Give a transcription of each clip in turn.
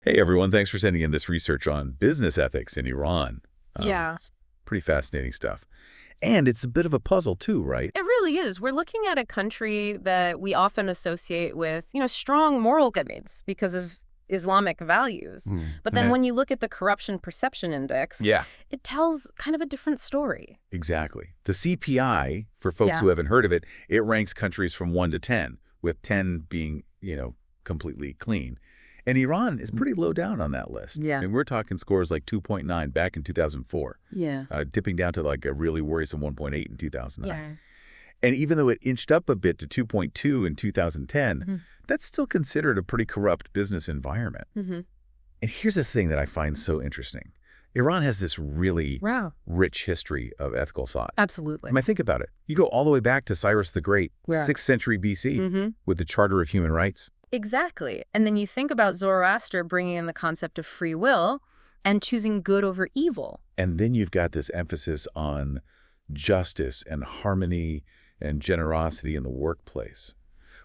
Hey, everyone. Thanks for sending in this research on business ethics in Iran. Yeah, It's pretty fascinating stuff. And it's a bit of a puzzle, too, right? it really is. We're looking at a country that we often associate with, strong moral commitments because of Islamic values. But then when you look at the Corruption Perception Index, Yeah, it tells kind of a different story. exactly. The CPI, for folks Yeah. who haven't heard of it, it ranks countries from 1 to 10, with 10 being, completely clean. And Iran is pretty low down on that list. Yeah. And we're talking scores like 2.9 back in 2004, Yeah. dipping down to like a really worrisome 1.8 in 2009. Yeah. And even though it inched up a bit to 2.2 in 2010, that's still considered a pretty corrupt business environment. Mm-hmm. And here's the thing that I find so interesting. Iran has this really Wow. rich history of ethical thought. Absolutely. I mean, think about it. You go all the way back to Cyrus the Great, Yeah. 6th century BC, Mm-hmm. with the Charter of Human Rights. Exactly. And then you think about Zoroaster bringing in the concept of free will and choosing good over evil. And then you've got this emphasis on justice and harmony and generosity in the workplace,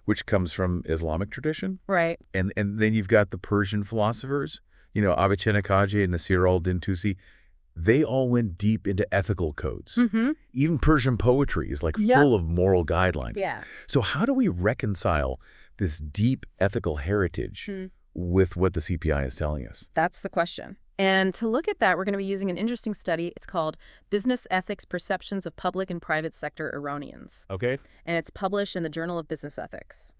which comes from Islamic tradition. Right. And then you've got the Persian philosophers, Avicenna Kaji and Nasir al-Din Tusi. They all went deep into ethical codes. Mm-hmm. Even Persian poetry is like full of moral guidelines. Yeah. So how do we reconcile this deep ethical heritage with what the CPI is telling us? That's the question. And to look at that, we're going to be using an interesting study. It's called Business Ethics Perceptions of Public and Private Sector Iranians. Okay. And it's published in the Journal of Business Ethics.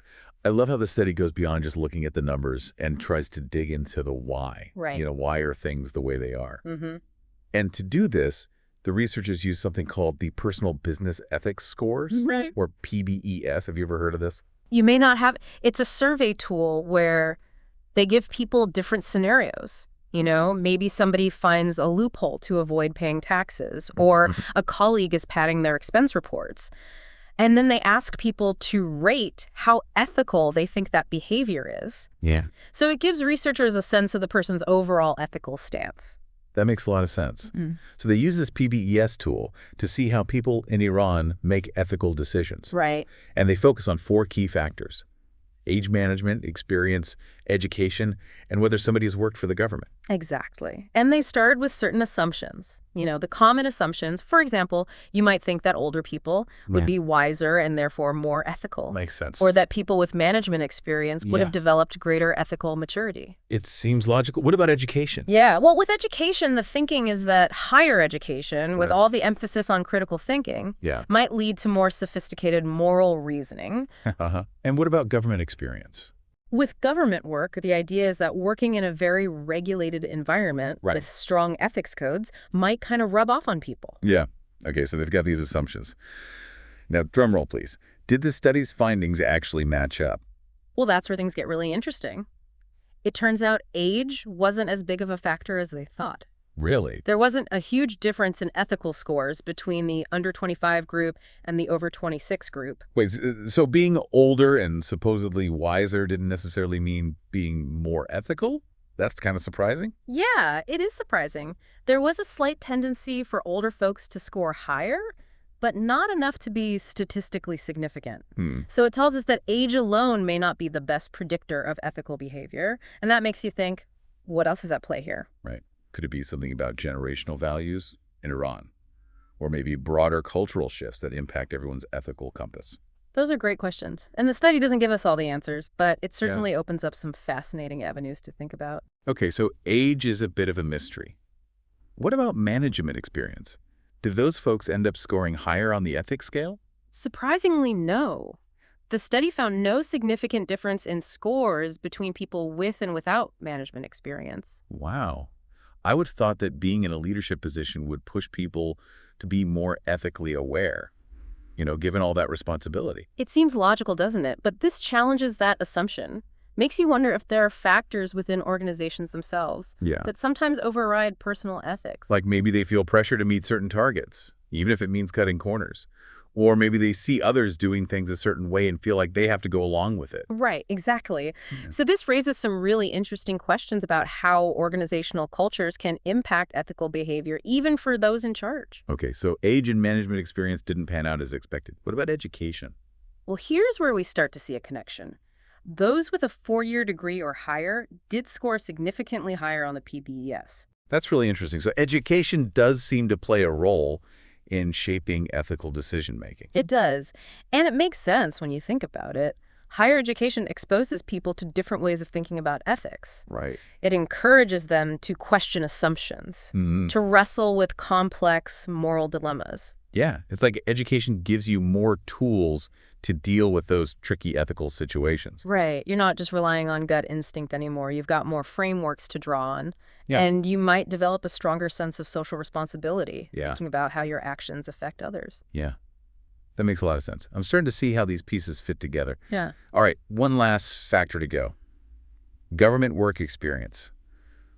I love how the study goes beyond just looking at the numbers and tries to dig into the why. Right. Why are things the way they are? Mm-hmm. And to do this, the researchers use something called the Personal Business Ethics Scores, Right. or PBES. Have you ever heard of this? You may not have. It's a survey tool where they give people different scenarios. Maybe somebody finds a loophole to avoid paying taxes, or a colleague is padding their expense reports. And then they ask people to rate how ethical they think that behavior is. Yeah. So it gives researchers a sense of the person's overall ethical stance. That makes a lot of sense. So they use this PBES tool to see how people in Iran make ethical decisions. Right. And they focus on 4 key factors: age management, experience, education, and whether somebody has worked for the government. Exactly. And they started with certain assumptions. The common assumptions. For example, you might think that older people would be wiser and therefore more ethical. Makes sense. Or that people with management experience would Yeah. have developed greater ethical maturity. It seems logical. What about education? Yeah. Well, with education, the thinking is that higher education, with Right. all the emphasis on critical thinking, Yeah. might lead to more sophisticated moral reasoning. And what about government experience? With government work, the idea is that working in a very regulated environment Right. with strong ethics codes might kind of rub off on people. Yeah. Okay, so they've got these assumptions. Now, drum roll, please. Did the study's findings actually match up? Well, that's where things get really interesting. It turns out age wasn't as big of a factor as they thought. Really? There wasn't a huge difference in ethical scores between the under 25 group and the over 26 group. Wait, so being older and supposedly wiser didn't necessarily mean being more ethical? That's kind of surprising. Yeah, it is surprising. There was a slight tendency for older folks to score higher, but not enough to be statistically significant. So it tells us that age alone may not be the best predictor of ethical behavior. And that makes you think, what else is at play here? Right. Could it be something about generational values in Iran? Or maybe broader cultural shifts that impact everyone's ethical compass? Those are great questions. And the study doesn't give us all the answers, but it certainly opens up some fascinating avenues to think about. Okay, so age is a bit of a mystery. What about management experience? Did those folks end up scoring higher on the ethics scale? Surprisingly, no. The study found no significant difference in scores between people with and without management experience. Wow. I would have thought that being in a leadership position would push people to be more ethically aware, given all that responsibility. It seems logical, doesn't it? But this challenges that assumption. Makes you wonder if there are factors within organizations themselves Yeah. that sometimes override personal ethics. Like maybe they feel pressure to meet certain targets, even if it means cutting corners. Or maybe they see others doing things a certain way and feel like they have to go along with it. Right, exactly. So this raises some really interesting questions about how organizational cultures can impact ethical behavior, even for those in charge. Okay, so age and management experience didn't pan out as expected. What about education? Well, here's where we start to see a connection. those with a 4-year degree or higher did score significantly higher on the PBES. That's really interesting. So education does seem to play a role in shaping ethical decision-making. It does. And it makes sense when you think about it. Higher education exposes people to different ways of thinking about ethics. Right. It encourages them to question assumptions, to wrestle with complex moral dilemmas. Yeah, it's like education gives you more tools to deal with those tricky ethical situations. Right. You're not just relying on gut instinct anymore. You've got more frameworks to draw on. Yeah. And you might develop a stronger sense of social responsibility, Yeah. thinking about how your actions affect others. Yeah, that makes a lot of sense. I'm starting to see how these pieces fit together. Yeah. All right, one last factor to go. Government work experience.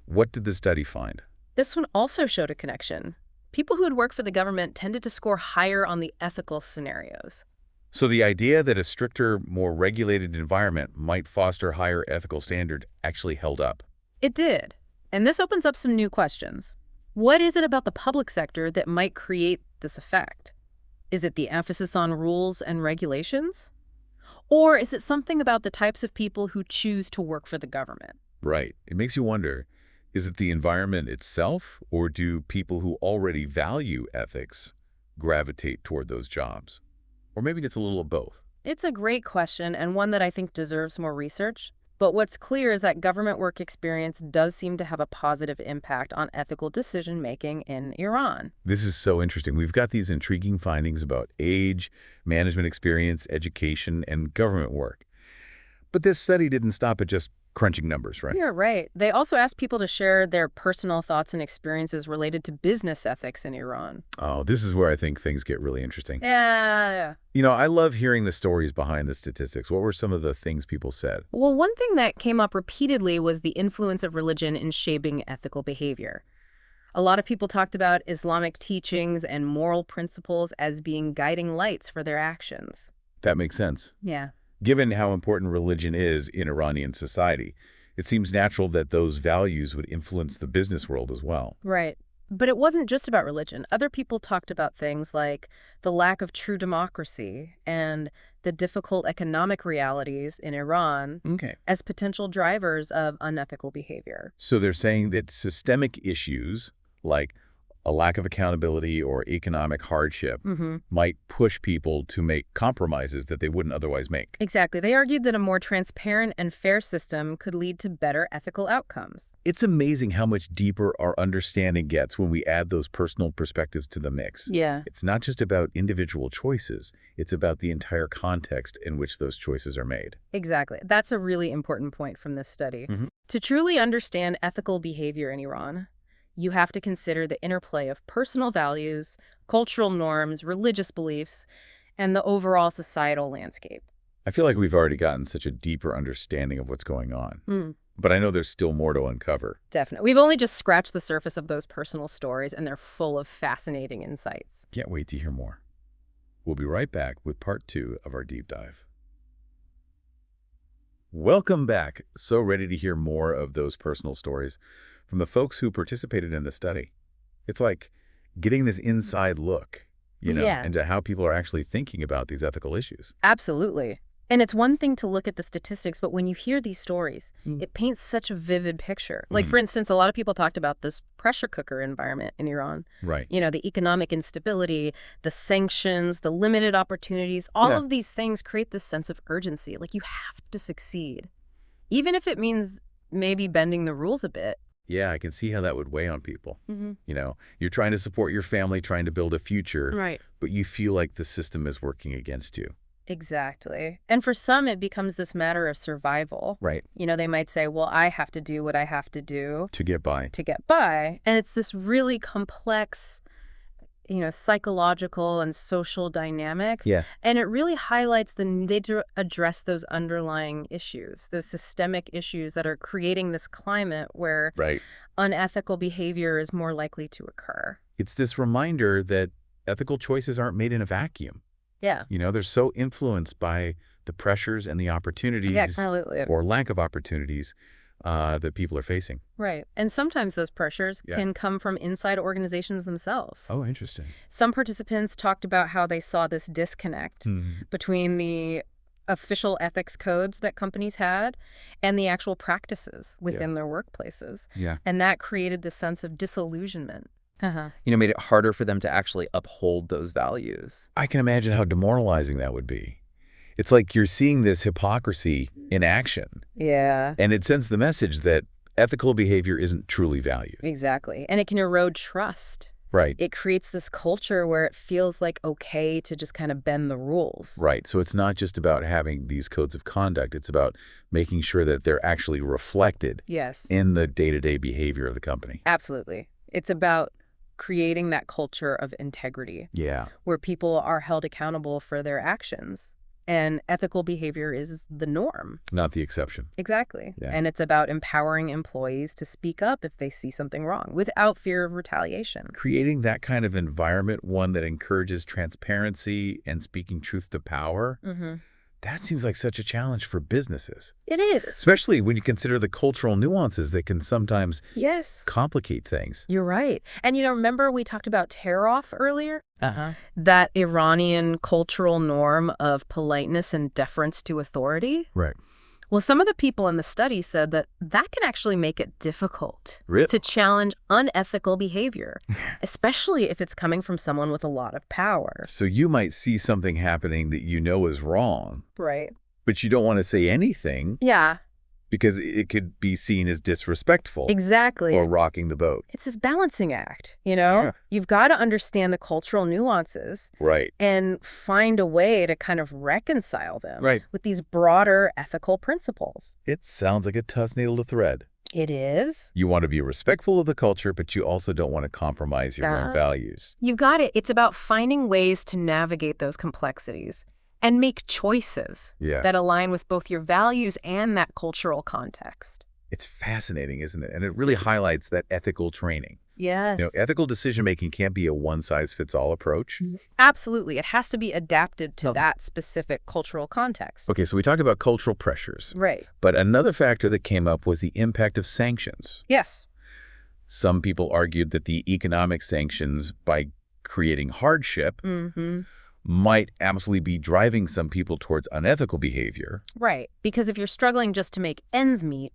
What did the study find? This one also showed a connection. People who had worked for the government tended to score higher on the ethical scenarios. So the idea that a stricter, more regulated environment might foster higher ethical standard actually held up. It did. And this opens up some new questions. What is it about the public sector that might create this effect? Is it the emphasis on rules and regulations? Or is it something about the types of people who choose to work for the government? Right. It makes you wonder, is it the environment itself, or do people who already value ethics gravitate toward those jobs? Or maybe it's a little of both. It's a great question, and one that I think deserves more research. But what's clear is that government work experience does seem to have a positive impact on ethical decision-making in Iran. This is so interesting. We've got these intriguing findings about age, management experience, education, and government work. But this study didn't stop at just crunching numbers, right? You're right. They also asked people to share their personal thoughts and experiences related to business ethics in Iran. Oh, this is where I think things get really interesting. Yeah. You know, I love hearing the stories behind the statistics. What were some of the things people said? Well, one thing that came up repeatedly was the influence of religion in shaping ethical behavior. A lot of people talked about Islamic teachings and moral principles as being guiding lights for their actions. That makes sense. Yeah. Given how important religion is in Iranian society, it seems natural that those values would influence the business world as well. Right. But it wasn't just about religion. Other people talked about things like the lack of true democracy and the difficult economic realities in Iran as potential drivers of unethical behavior. So they're saying that systemic issues like a lack of accountability or economic hardship might push people to make compromises that they wouldn't otherwise make. Exactly. They argued that a more transparent and fair system could lead to better ethical outcomes. It's amazing how much deeper our understanding gets when we add those personal perspectives to the mix. Yeah. It's not just about individual choices. It's about the entire context in which those choices are made. Exactly. That's a really important point from this study. To truly understand ethical behavior in Iran, you have to consider the interplay of personal values, cultural norms, religious beliefs, and the overall societal landscape. I feel like we've already gotten such a deeper understanding of what's going on. But I know there's still more to uncover. Definitely. We've only just scratched the surface of those personal stories, and they're full of fascinating insights. Can't wait to hear more. We'll be right back with part 2 of our deep dive. Welcome back. So ready to hear more of those personal stories from the folks who participated in the study. It's like getting this inside look, into how people are actually thinking about these ethical issues. Absolutely. And it's one thing to look at the statistics, but when you hear these stories, it paints such a vivid picture. Like, for instance, a lot of people talked about this pressure cooker environment in Iran. Right. The economic instability, the sanctions, the limited opportunities, all of these things create this sense of urgency. Like, you have to succeed, even if it means maybe bending the rules a bit. Yeah, I can see how that would weigh on people. You're trying to support your family, trying to build a future, Right. but you feel like the system is working against you. Exactly. And for some, it becomes this matter of survival. Right. They might say, well, I have to do what I have to do To get by. to get by. And it's this really complex, psychological and social dynamic. Yeah. And it really highlights the need to address those underlying issues, those systemic issues that are creating this climate where unethical behavior is more likely to occur. It's this reminder that ethical choices aren't made in a vacuum. Yeah. They're so influenced by the pressures and the opportunities Absolutely. or lack of opportunities that people are facing. Right. And sometimes those pressures can come from inside organizations themselves. Oh, interesting. Some participants talked about how they saw this disconnect between the official ethics codes that companies had and the actual practices within their workplaces. Yeah. And that created this sense of disillusionment. Made it harder for them to actually uphold those values. I can imagine how demoralizing that would be. It's like you're seeing this hypocrisy in action. Yeah. And it sends the message that ethical behavior isn't truly valued. Exactly. And it can erode trust. Right. It creates this culture where it feels like okay to just kind of bend the rules. Right. So it's not just about having these codes of conduct. It's about making sure that they're actually reflected in the day-to-day behavior of the company. Absolutely. It's about creating that culture of integrity. Yeah. Where people are held accountable for their actions. And ethical behavior is the norm. Not the exception. Exactly. Yeah. And it's about empowering employees to speak up if they see something wrong without fear of retaliation. Creating that kind of environment, one that encourages transparency and speaking truth to power, that seems like such a challenge for businesses. It is. Especially when you consider the cultural nuances that can sometimes complicate things. You're right. And, remember we talked about tear-off earlier? That Iranian cultural norm of politeness and deference to authority? Right. Well, some of the people in the study said that can actually make it difficult Really? to challenge unethical behavior, especially if it's coming from someone with a lot of power. So you might see something happening that you know is wrong, Right. but you don't want to say anything. Yeah. Because it could be seen as disrespectful. Exactly. Or rocking the boat. It's this balancing act, You've got to understand the cultural nuances. Right. And find a way to kind of reconcile them with these broader ethical principles. It sounds like a tough needle to thread. It is. You want to be respectful of the culture, but you also don't want to compromise your own values. You've got it. It's about finding ways to navigate those complexities and make choices that align with both your values and that cultural context. It's fascinating, isn't it? And it really highlights that ethical training. Yes. Ethical decision-making can't be a one-size-fits-all approach. Absolutely. It has to be adapted to that specific cultural context. Okay, so we talked about cultural pressures. Right. But another factor that came up was the impact of sanctions. Yes. Some people argued that the economic sanctions, by creating hardship, might absolutely be driving some people towards unethical behavior. Right. Because if you're struggling just to make ends meet,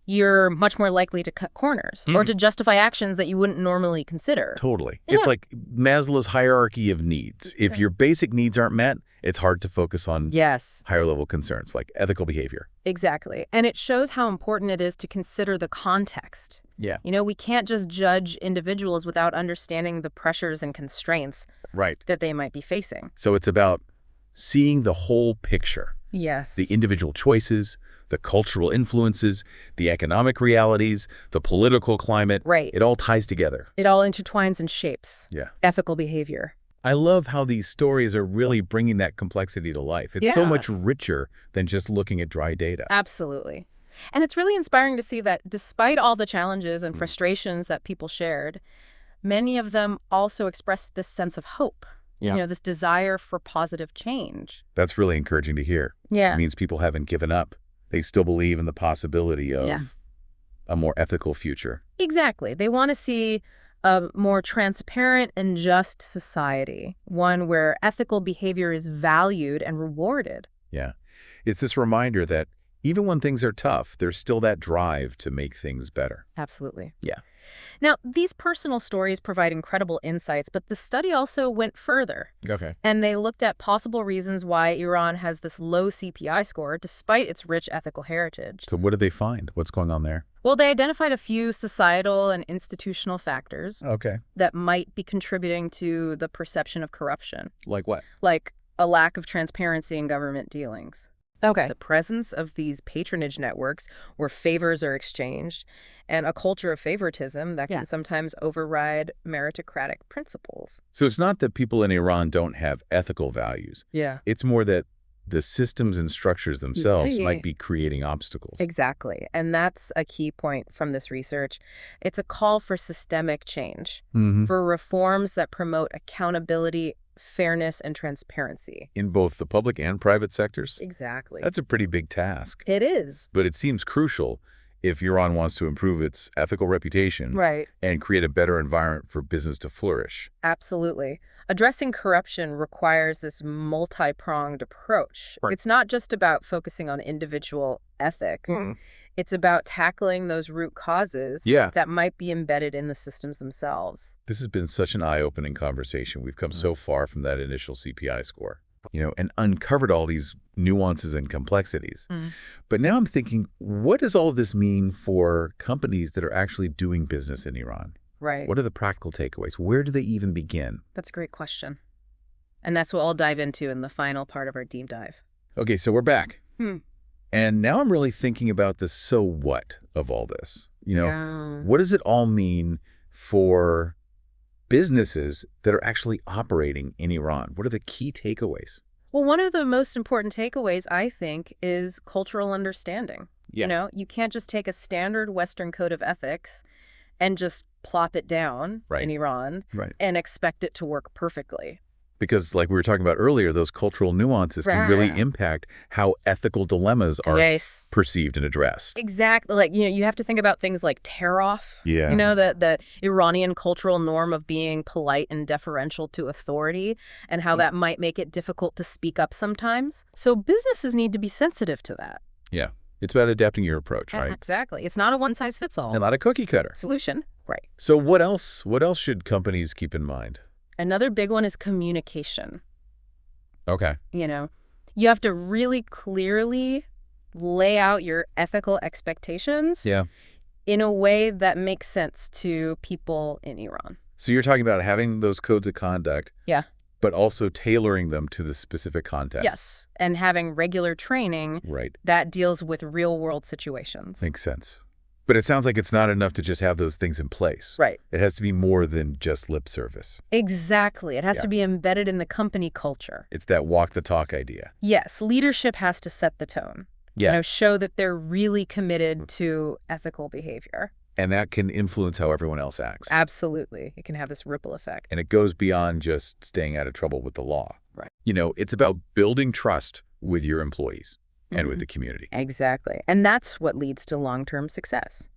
you're much more likely to cut corners or to justify actions that you wouldn't normally consider. Totally. It's like Maslow's hierarchy of needs. If your basic needs aren't met, it's hard to focus on higher level concerns like ethical behavior. Exactly. And it shows how important it is to consider the context. Yeah. We can't just judge individuals without understanding the pressures and constraints that they might be facing. So it's about seeing the whole picture. Yes. The individual choices, the cultural influences, the economic realities, the political climate. Right. It all ties together. It all intertwines and shapes ethical behavior. I love how these stories are really bringing that complexity to life. It's so much richer than just looking at dry data. Absolutely. And it's really inspiring to see that despite all the challenges and frustrations that people shared, many of them also expressed this sense of hope. This desire for positive change. That's really encouraging to hear. Yeah. It means people haven't given up. They still believe in the possibility of a more ethical future. Exactly. They want to see a more transparent and just society, one where ethical behavior is valued and rewarded. Yeah. It's this reminder that even when things are tough, there's still that drive to make things better. Absolutely. Yeah. Now, these personal stories provide incredible insights, but the study also went further. Okay. And they looked at possible reasons why Iran has this low CPI score despite its rich ethical heritage. So what did they find? What's going on there? Well, they identified a few societal and institutional factors that might be contributing to the perception of corruption. Like what? Like a lack of transparency in government dealings. The presence of these patronage networks where favors are exchanged and a culture of favoritism that can sometimes override meritocratic principles. So it's not that people in Iran don't have ethical values. Yeah. It's more that the systems and structures themselves might be creating obstacles. Exactly. And that's a key point from this research. It's a call for systemic change, for reforms that promote accountability, fairness, and transparency. In both the public and private sectors? Exactly. That's a pretty big task. It is. But it seems crucial if Iran wants to improve its ethical reputation and create a better environment for business to flourish. Absolutely. Addressing corruption requires this multi-pronged approach. Right. It's not just about focusing on individual ethics. It's about tackling those root causes that might be embedded in the systems themselves. This has been such an eye-opening conversation. We've come so far from that initial CPI score, and uncovered all these nuances and complexities. But now I'm thinking, what does all of this mean for companies that are actually doing business in Iran? Right. What are the practical takeaways? Where do they even begin? That's a great question. And that's what I'll dive into in the final part of our deep dive. Okay, so we're back. And now I'm really thinking about the so what of all this. What does it all mean for businesses that are actually operating in Iran? What are the key takeaways? Well, one of the most important takeaways, I think, is cultural understanding. You can't just take a standard Western code of ethics and just plop it down in Iran and expect it to work perfectly. Because like we were talking about earlier, those cultural nuances can really impact how ethical dilemmas are perceived and addressed. Exactly. Like, you have to think about things like tear-off. The Iranian cultural norm of being polite and deferential to authority and how that might make it difficult to speak up sometimes. So businesses need to be sensitive to that. Yeah. It's about adapting your approach, right? Exactly. It's not a one-size-fits-all. And not a cookie cutter. Solution. Right. So what else should companies keep in mind? Another big one is communication. Okay. You have to really clearly lay out your ethical expectations in a way that makes sense to people in Iran. So you're talking about having those codes of conduct, but also tailoring them to the specific context. Yes, and having regular training that deals with real-world situations. Makes sense. But it sounds like it's not enough to just have those things in place. Right. It has to be more than just lip service. Exactly. It has to be embedded in the company culture. It's that walk the talk idea. Yes. Leadership has to set the tone. Show that they're really committed to ethical behavior. And that can influence how everyone else acts. Absolutely. It can have this ripple effect. And it goes beyond just staying out of trouble with the law. Right. It's about building trust with your employees and with the community. Exactly. And that's what leads to long-term success.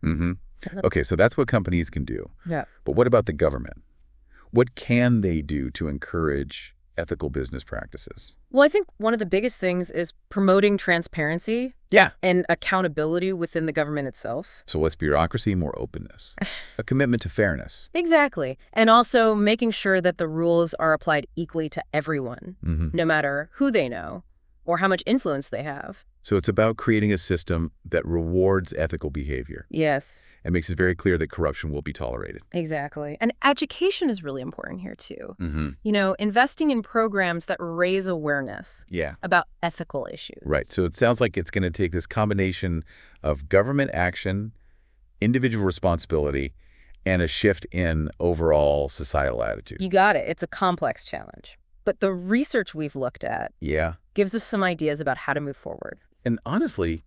Okay, so that's what companies can do. Yeah. But what about the government? What can they do to encourage ethical business practices? Well, I think one of the biggest things is promoting transparency and accountability within the government itself. So less bureaucracy, more openness. A commitment to fairness. Exactly. And also making sure that the rules are applied equally to everyone, no matter who they know or how much influence they have. So it's about creating a system that rewards ethical behavior. Yes. And makes it very clear that corruption will be tolerated. Exactly. And education is really important here, too. Investing in programs that raise awareness about ethical issues. Right. So it sounds like it's going to take this combination of government action, individual responsibility, and a shift in overall societal attitude. You got it. It's a complex challenge. But the research we've looked at gives us some ideas about how to move forward. And honestly,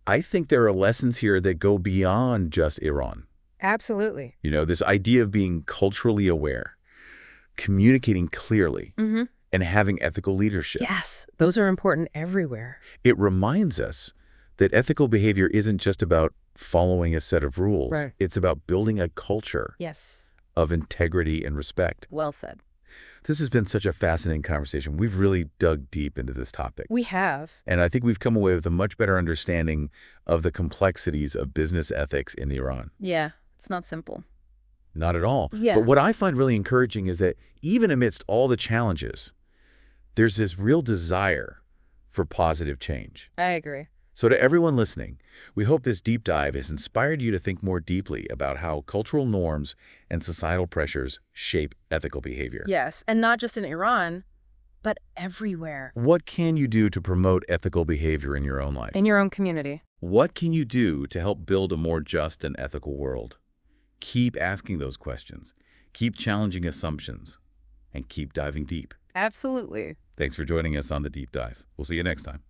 I think there are lessons here that go beyond just Iran. Absolutely. This idea of being culturally aware, communicating clearly, and having ethical leadership. Yes, those are important everywhere. It reminds us that ethical behavior isn't just about following a set of rules. Right. It's about building a culture of integrity and respect. Well said. This has been such a fascinating conversation. We've really dug deep into this topic. We have. And I think we've come away with a much better understanding of the complexities of business ethics in Iran. Yeah, it's not simple. Not at all. Yeah. But what I find really encouraging is that even amidst all the challenges, there's this real desire for positive change. I agree. So to everyone listening, we hope this deep dive has inspired you to think more deeply about how cultural norms and societal pressures shape ethical behavior. Yes, and not just in Iran, but everywhere. What can you do to promote ethical behavior in your own life? In your own community. What can you do to help build a more just and ethical world? Keep asking those questions, keep challenging assumptions, and keep diving deep. Absolutely. Thanks for joining us on The Deep Dive. We'll see you next time.